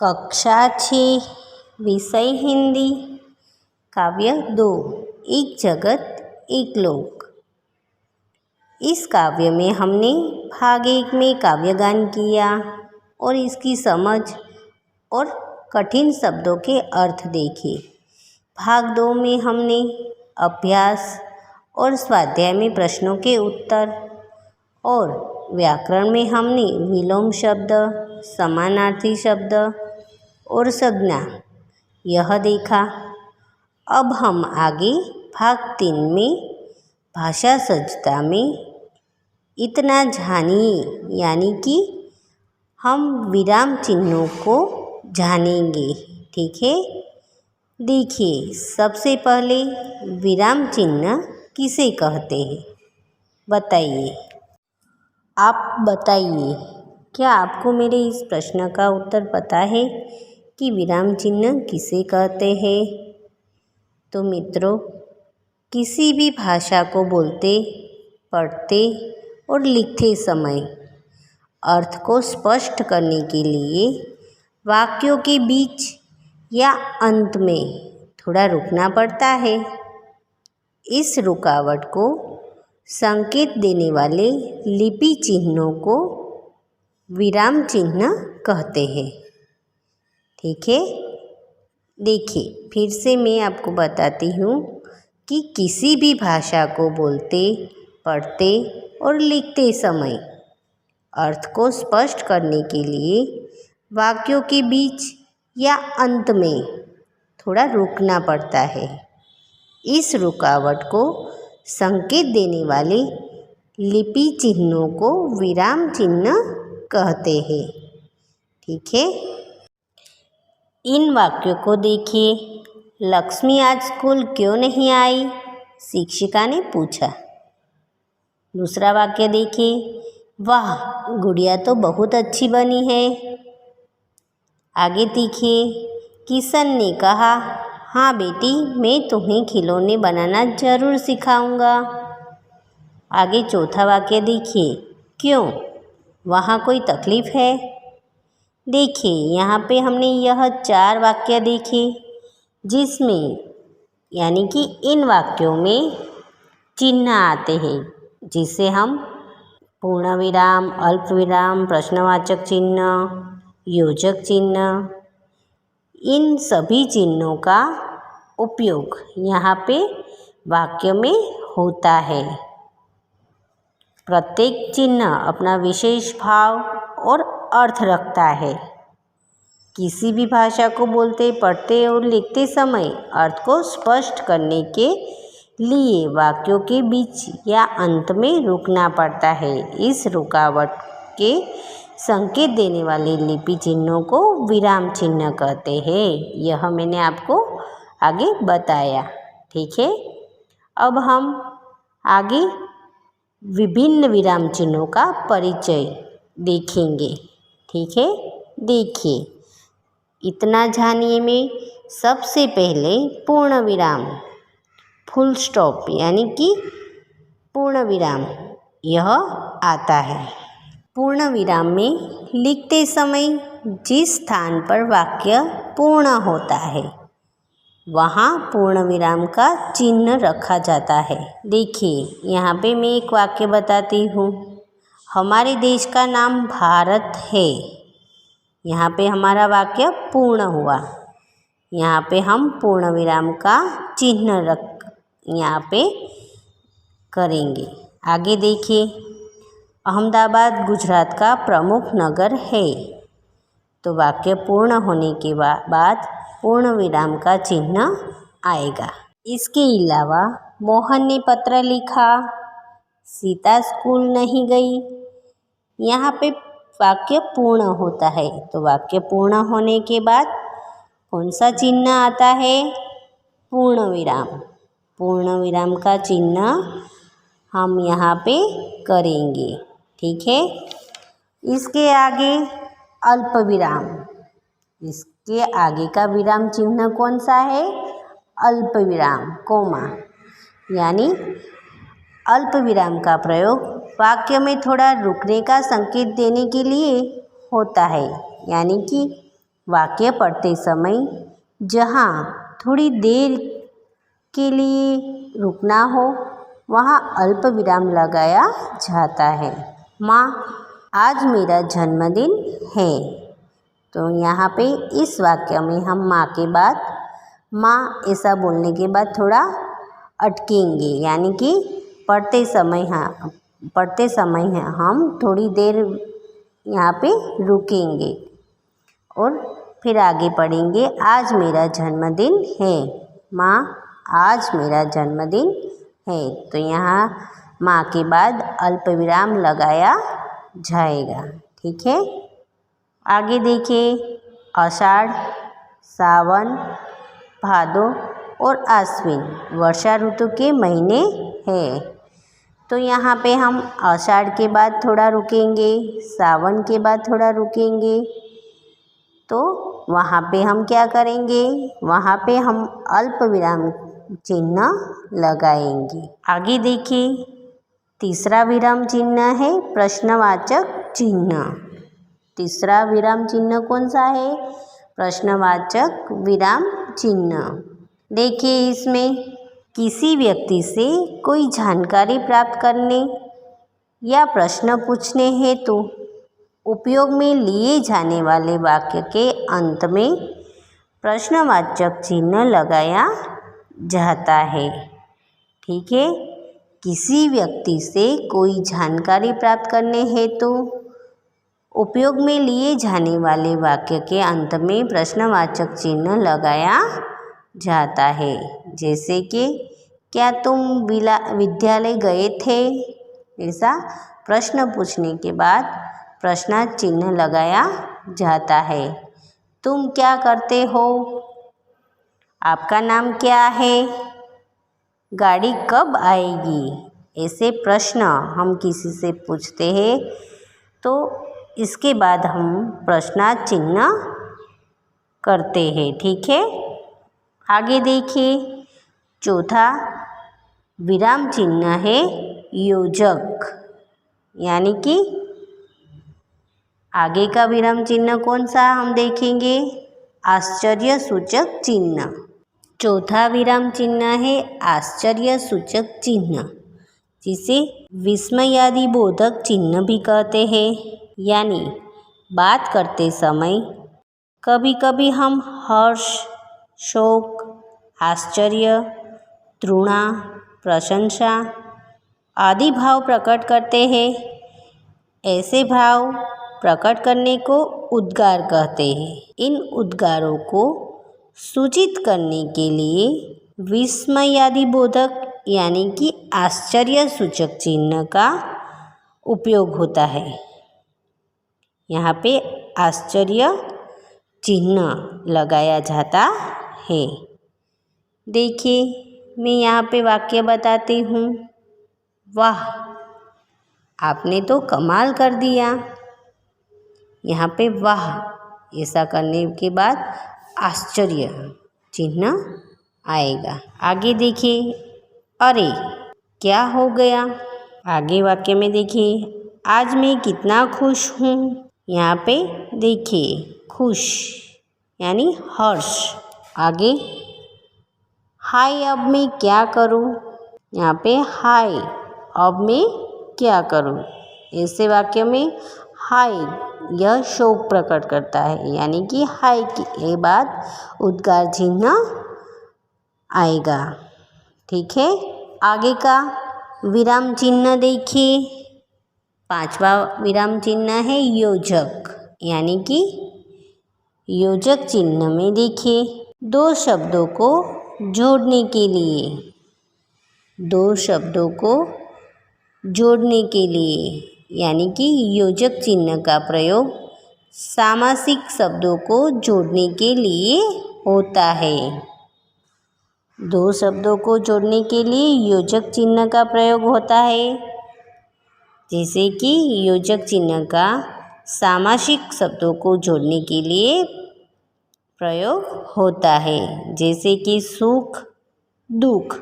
कक्षा 6 विषय हिंदी काव्य 2 एक जगत एक लोक। इस काव्य में हमने भाग 1 में काव्यगान किया और इसकी समझ और कठिन शब्दों के अर्थ देखे। भाग 2 में हमने अभ्यास और स्वाध्याय में प्रश्नों के उत्तर और व्याकरण में हमने विलोम शब्द, समानार्थी शब्द और संज्ञा यह देखा। अब हम आगे भाग 3 में भाषा सज्जता में इतना जानिए यानी कि हम विराम चिन्हों को जानेंगे। ठीक है, देखिए सबसे पहले विराम चिन्ह किसे कहते हैं बताइए। आप बताइए, क्या आपको मेरे इस प्रश्न का उत्तर पता है कि विराम चिन्ह किसे कहते हैं? तो मित्रों, किसी भी भाषा को बोलते, पढ़ते और लिखते समय अर्थ को स्पष्ट करने के लिए वाक्यों के बीच या अंत में थोड़ा रुकना पड़ता है। इस रुकावट को संकेत देने वाले लिपि चिन्हों को विराम चिन्ह कहते हैं। ठीक है, देखिए फिर से मैं आपको बताती हूँ कि किसी भी भाषा को बोलते, पढ़ते और लिखते समय अर्थ को स्पष्ट करने के लिए वाक्यों के बीच या अंत में थोड़ा रुकना पड़ता है। इस रुकावट को संकेत देने वाले लिपि चिन्हों को विराम चिन्ह कहते हैं। ठीक है, इन वाक्यों को देखिए। लक्ष्मी आज स्कूल क्यों नहीं आई? शिक्षिका ने पूछा। दूसरा वाक्य देखिए, वाह गुड़िया तो बहुत अच्छी बनी है। आगे देखिए, किशन ने कहा, हाँ बेटी मैं तुम्हें खिलौने बनाना ज़रूर सिखाऊंगा। आगे चौथा वाक्य देखिए, क्यों वहाँ कोई तकलीफ़ है? देखिए यहाँ पे हमने यह 4 वाक्य देखे जिसमें यानी कि इन वाक्यों में चिन्ह आते हैं जिसे हम पूर्ण विराम, अल्प विराम, प्रश्नवाचक चिन्ह, योजक चिन्ह, इन सभी चिन्हों का उपयोग यहाँ पे वाक्य में होता है। प्रत्येक चिन्ह अपना विशेष भाव और अर्थ रखता है। किसी भी भाषा को बोलते, पढ़ते और लिखते समय अर्थ को स्पष्ट करने के लिए वाक्यों के बीच या अंत में रुकना पड़ता है। इस रुकावट के संकेत देने वाले लिपि चिन्हों को विराम चिन्ह कहते हैं। यह मैंने आपको आगे बताया। ठीक है, अब हम आगे विभिन्न विराम चिन्हों का परिचय देखेंगे। ठीक है, देखिए इतना जानिए में सबसे पहले पूर्ण विराम, फुल स्टॉप यानी कि पूर्ण विराम यह आता है। पूर्ण विराम में लिखते समय जिस स्थान पर वाक्य पूर्ण होता है वहाँ पूर्ण विराम का चिन्ह रखा जाता है। देखिए यहाँ पे मैं एक वाक्य बताती हूँ, हमारे देश का नाम भारत है। यहाँ पे हमारा वाक्य पूर्ण हुआ। यहाँ पे हम पूर्ण विराम का चिन्ह रख यहाँ पे करेंगे। आगे देखिए, अहमदाबाद गुजरात का प्रमुख नगर है। तो वाक्य पूर्ण होने के बाद पूर्ण विराम का चिन्ह आएगा। इसके अलावा मोहन ने पत्र लिखा, सीता स्कूल नहीं गई। यहाँ पे वाक्य पूर्ण होता है। तो वाक्य पूर्ण होने के बाद कौन सा चिन्ह आता है? पूर्ण विराम। पूर्ण विराम का चिन्ह हम यहाँ पे करेंगे। ठीक है, इसके आगे अल्प विराम। इसके आगे का विराम चिन्ह कौन सा है? अल्प विराम, कोमा। यानी अल्प विराम का प्रयोग वाक्य में थोड़ा रुकने का संकेत देने के लिए होता है। यानी कि वाक्य पढ़ते समय जहाँ थोड़ी देर के लिए रुकना हो वहाँ अल्प विराम लगाया जाता है। माँ, आज मेरा जन्मदिन है। तो यहाँ पे इस वाक्य में हम माँ के बाद माँ ऐसा बोलने के बाद थोड़ा अटकेंगे, यानी कि पढ़ते समय हम थोड़ी देर यहाँ पे रुकेंगे और फिर आगे पढ़ेंगे। आज मेरा जन्मदिन है। माँ, आज मेरा जन्मदिन है। तो यहाँ माँ के बाद अल्प विराम लगाया जाएगा। ठीक है। आगे देखिए, आषाढ़, सावन, भादो और आश्विन वर्षा ऋतु के महीने हैं। तो यहाँ पे हम आषाढ़ के बाद थोड़ा रुकेंगे, सावन के बाद थोड़ा रुकेंगे। तो वहाँ पे हम क्या करेंगे, वहाँ पे हम अल्प विराम चिन्ह लगाएंगे। आगे देखिए, तीसरा विराम चिन्ह है प्रश्नवाचक चिन्ह। तीसरा विराम चिन्ह कौन सा है? प्रश्नवाचक विराम चिन्ह। देखिए, इसमें किसी व्यक्ति से कोई जानकारी प्राप्त करने या प्रश्न पूछने हेतु उपयोग में लिए जाने वाले वाक्य के अंत में प्रश्नवाचक चिन्ह लगाया जाता है। ठीक है। किसी व्यक्ति से कोई जानकारी प्राप्त करने हेतु उपयोग में लिए जाने वाले वाक्य के अंत में प्रश्नवाचक चिन्ह लगाया जाता है। जैसे कि क्या तुम विद्यालय गए थे? ऐसा प्रश्न पूछने के बाद प्रश्नार्थ चिन्ह लगाया जाता है। तुम क्या करते हो? आपका नाम क्या है? गाड़ी कब आएगी? ऐसे प्रश्न हम किसी से पूछते हैं तो इसके बाद हम प्रश्नार्थ चिन्ह करते हैं। ठीक है। आगे देखिए, चौथा विराम चिन्ह है योजक, यानी कि आगे का विराम चिन्ह कौन सा हम देखेंगे? आश्चर्य सूचक चिन्ह। चौथा विराम चिन्ह है आश्चर्य सूचक चिन्ह, जिसे विस्मयादि बोधक चिन्ह भी कहते हैं। यानी बात करते समय कभी कभी हम हर्ष, शोक, आश्चर्य, तृणा, प्रशंसा आदि भाव प्रकट करते हैं। ऐसे भाव प्रकट करने को उद्गार कहते हैं। इन उद्गारों को सूचित करने के लिए विस्मयादि बोधक यानी कि आश्चर्य सूचक चिन्ह का उपयोग होता है। यहाँ पे आश्चर्य चिन्ह लगाया जाता है। देखिए, मैं यहाँ पे वाक्य बताती हूँ। वाह, आपने तो कमाल कर दिया। यहाँ पे वाह ऐसा करने के बाद आश्चर्य चिन्ह आएगा। आगे देखिए, अरे क्या हो गया? आगे वाक्य में देखिए, आज मैं कितना खुश हूँ। यहाँ पे देखिए, खुश यानी हर्ष। आगे, हाय अब मैं क्या करूँ? यहाँ पे हाय अब मैं क्या करूँ। ऐसे वाक्य में हाय यह शोक प्रकट करता है, यानी कि हाय के बाद उद्गार चिन्ह आएगा। ठीक है। आगे का विराम चिन्ह देखिए, पांचवा विराम चिन्ह है योजक, यानी कि योजक चिन्ह में देखिए, दो शब्दों को जोड़ने के लिए, दो शब्दों को जोड़ने के लिए यानी कि योजक चिन्ह का प्रयोग सामासिक शब्दों को जोड़ने के लिए होता है। दो शब्दों को जोड़ने के लिए योजक चिन्ह का प्रयोग होता है। जैसे कि योजक चिन्ह का सामासिक शब्दों को जोड़ने के लिए प्रयोग होता है। जैसे कि सुख, दुख।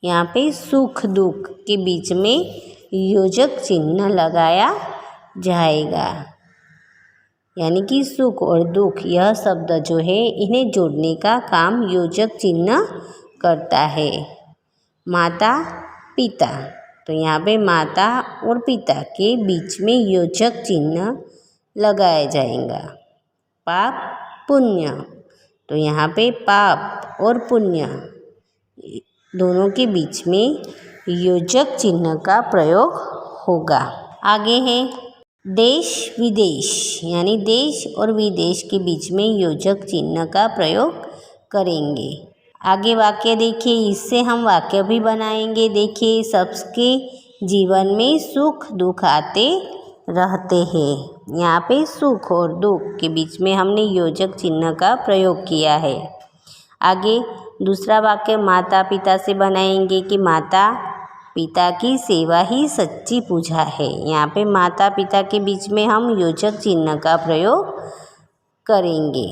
यहाँ पे सुख दुख के बीच में योजक चिन्ह लगाया जाएगा। यानी कि सुख और दुख, यह शब्द जो है इन्हें जोड़ने का काम योजक चिन्ह करता है। माता पिता, तो यहाँ पे माता और पिता के बीच में योजक चिन्ह लगाया जाएगा। पाप पुण्य, तो यहाँ पे पाप और पुण्य दोनों के बीच में योजक चिन्ह का प्रयोग होगा। आगे है देश विदेश, यानी देश और विदेश के बीच में योजक चिन्ह का प्रयोग करेंगे। आगे वाक्य देखिए, इससे हम वाक्य भी बनाएंगे। देखिए, सबके जीवन में सुख दुख आते रहते हैं। यहाँ पे सुख और दुख के बीच में हमने योजक चिन्ह का प्रयोग किया है। आगे दूसरा वाक्य माता पिता से बनाएंगे कि माता पिता की सेवा ही सच्ची पूजा है। यहाँ पे माता पिता के बीच में हम योजक चिन्ह का प्रयोग करेंगे।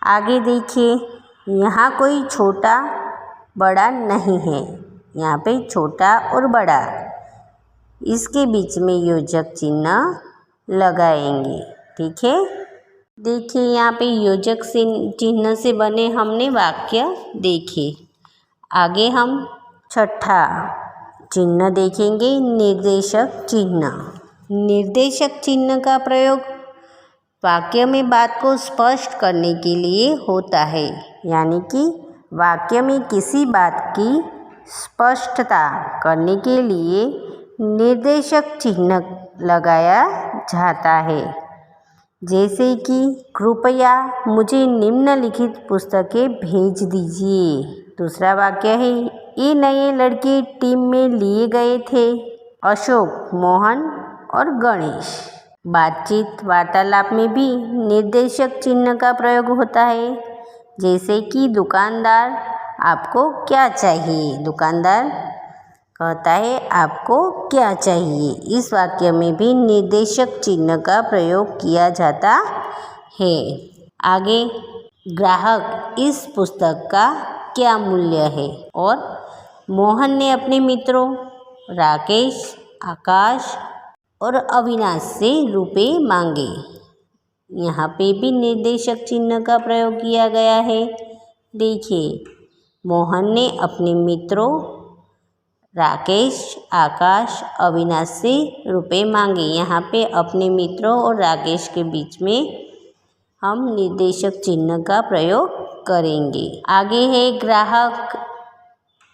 आगे देखिए, यहाँ कोई छोटा बड़ा नहीं है। यहाँ पे छोटा और बड़ा, इसके बीच में योजक चिन्ह लगाएंगे। ठीक है, देखिए यहाँ पे योजक चिन्ह से बने हमने वाक्य देखे। आगे हम छठा चिन्ह देखेंगे, निर्देशक चिन्ह। निर्देशक चिन्ह का प्रयोग वाक्य में बात को स्पष्ट करने के लिए होता है, यानी कि वाक्य में किसी बात की स्पष्टता करने के लिए निर्देशक चिन्ह लगाया जाता है। जैसे कि कृपया मुझे निम्नलिखित पुस्तकें भेज दीजिए। दूसरा वाक्य है, ये नए लड़के टीम में लिए गए थे, अशोक, मोहन और गणेश। बातचीत वार्तालाप में भी निर्देशक चिन्ह का प्रयोग होता है। जैसे कि दुकानदार, आपको क्या चाहिए? दुकानदार कहता है आपको क्या चाहिए। इस वाक्य में भी निर्देशक चिन्ह का प्रयोग किया जाता है। आगे ग्राहक, इस पुस्तक का क्या मूल्य है? और मोहन ने अपने मित्रों राकेश, आकाश और अविनाश से रुपए मांगे। यहाँ पे भी निर्देशक चिन्ह का प्रयोग किया गया है। देखिए, मोहन ने अपने मित्रों राकेश, आकाश, अविनाश से रुपए मांगे। यहाँ पे अपने मित्रों और राकेश के बीच में हम निर्देशक चिन्ह का प्रयोग करेंगे। आगे है ग्राहक,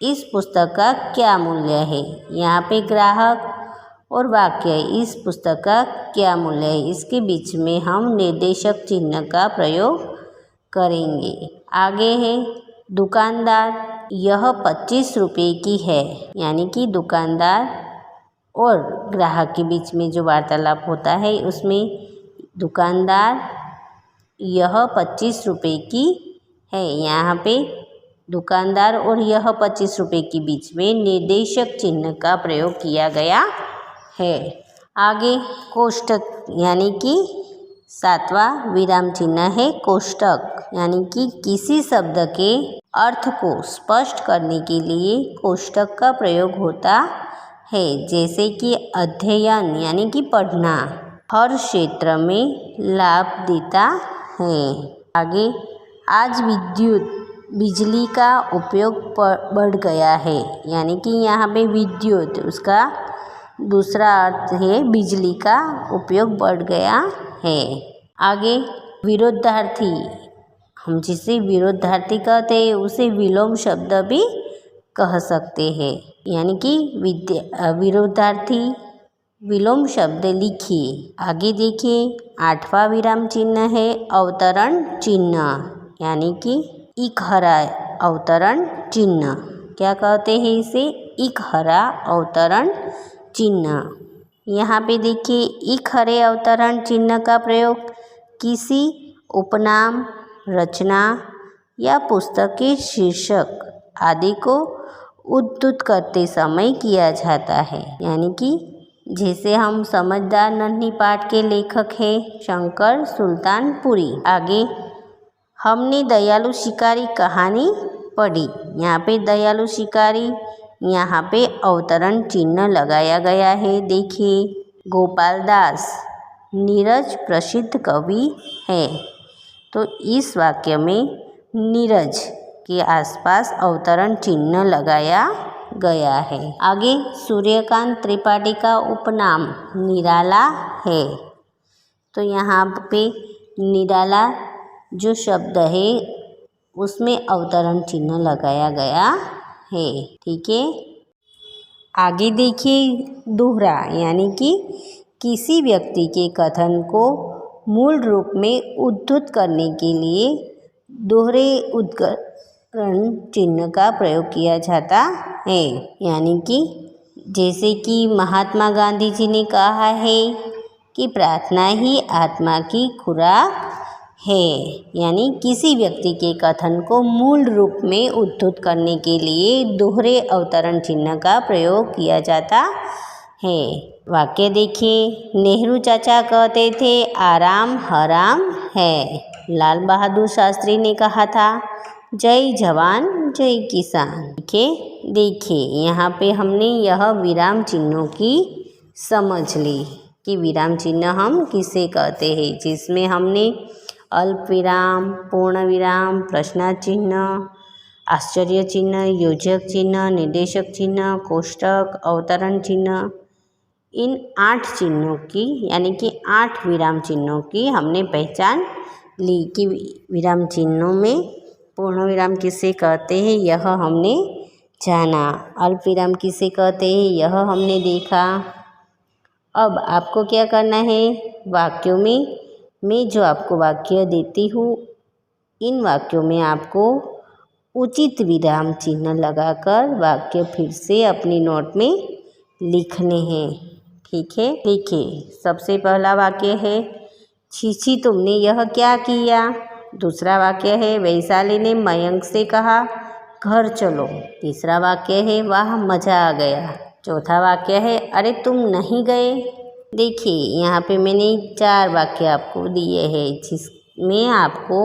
इस पुस्तक का क्या मूल्य है? यहाँ पे ग्राहक और वाक्य, इस पुस्तक का क्या मूल्य है, इसके बीच में हम निर्देशक चिन्ह का प्रयोग करेंगे। आगे है दुकानदार, यह 25 रुपये की है। यानी कि दुकानदार और ग्राहक के बीच में जो वार्तालाप होता है उसमें दुकानदार यह 25 रुपये की है। यहाँ पे दुकानदार और यह 25 रुपये के बीच में निर्देशक चिन्ह का प्रयोग किया गया है। आगे कोष्टक, यानी कि 7वां विराम चिन्ह है कोष्टक, यानी कि किसी शब्द के अर्थ को स्पष्ट करने के लिए कोष्टक का प्रयोग होता है। जैसे कि अध्ययन, यानी कि पढ़ना, हर क्षेत्र में लाभ देता है। आगे आज बिजली का उपयोग बढ़ गया है। यानी कि यहाँ पे विद्युत, उसका दूसरा अर्थ है बिजली का उपयोग बढ़ गया है। आगे विरोधार्थी, हम जिसे विरोधार्थी कहते हैं उसे विलोम शब्द भी कह सकते हैं। यानी कि विरोधार्थी विलोम शब्द लिखिए। आगे देखिए 8वां विराम चिन्ह है अवतरण चिन्ह, यानी कि इकहरा अवतरण चिन्ह। क्या कहते हैं इसे? इकहरा अवतरण चिन्ह। यहाँ पे देखिए इकहरे अवतरण चिन्ह का प्रयोग किसी उपनाम, रचना या पुस्तक के शीर्षक आदि को उद्धृत करते समय किया जाता है। यानी कि जैसे हम समझदार नन्ही पाठ के लेखक हैं शंकर सुल्तानपुरी। आगे हमने दयालु शिकारी कहानी पढ़ी। यहाँ पे दयालु शिकारी, यहाँ पे अवतरण चिन्ह लगाया गया है। देखिए गोपाल दास नीरज प्रसिद्ध कवि है। तो इस वाक्य में नीरज के आसपास अवतरण चिन्ह लगाया गया है। आगे सूर्यकांत त्रिपाठी का उपनाम निराला है। तो यहाँ पे निराला जो शब्द है उसमें अवतरण चिन्ह लगाया गया है। ठीक है। आगे देखिए दोहरा, यानी कि किसी व्यक्ति के कथन को मूल रूप में उद्धृत करने के लिए दोहरे उद्धरण चिन्ह का प्रयोग किया जाता है। यानी कि जैसे कि महात्मा गांधी जी ने कहा है कि प्रार्थना ही आत्मा की खुराक है। यानी किसी व्यक्ति के कथन को मूल रूप में उद्धृत करने के लिए दोहरे अवतरण चिन्ह का प्रयोग किया जाता है। वाक्य देखिए, नेहरू चाचा कहते थे आराम हराम है। लाल बहादुर शास्त्री ने कहा था जय जवान जय किसान। ठीक है। देखिए यहाँ पे हमने यह विराम चिन्हों की समझ ली कि विराम चिन्ह हम किसे कहते हैं, जिसमें हमने अल्प विराम, पूर्ण विराम, प्रश्नार्थ चिन्ह, आश्चर्य चिन्ह, योजक चिन्ह, निर्देशक चिन्ह, कोष्टक, अवतरण चिन्ह, इन 8 चिन्हों की यानी कि 8 विराम चिन्हों की हमने पहचान ली कि विराम चिन्हों में पूर्ण विराम किसे कहते हैं यह हमने जाना, अल्प विराम किसे कहते हैं यह हमने देखा। अब आपको क्या करना है, वाक्यों में मैं जो आपको वाक्य देती हूँ इन वाक्यों में आपको उचित विराम चिन्ह लगाकर वाक्य फिर से अपनी नोट में लिखने हैं। ठीक है। लिखिए। सबसे पहला वाक्य है छी तुमने यह क्या किया। दूसरा वाक्य है वैशाली ने मयंक से कहा घर चलो। तीसरा वाक्य है वाह मज़ा आ गया। चौथा वाक्य है अरे तुम नहीं गए। देखिए यहाँ पे मैंने 4 वाक्य आपको दिए हैं जिसमें आपको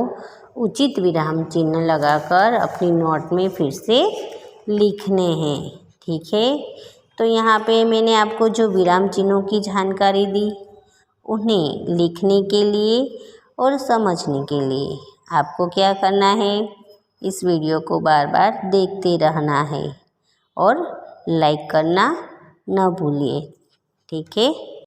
उचित विराम चिन्ह लगाकर अपनी नोट में फिर से लिखने हैं। ठीक है। तो यहाँ पे मैंने आपको जो विराम चिन्हों की जानकारी दी उन्हें लिखने के लिए और समझने के लिए आपको क्या करना है, इस वीडियो को बार बार देखते रहना है और लाइक करना न भूलिए। ठीक है।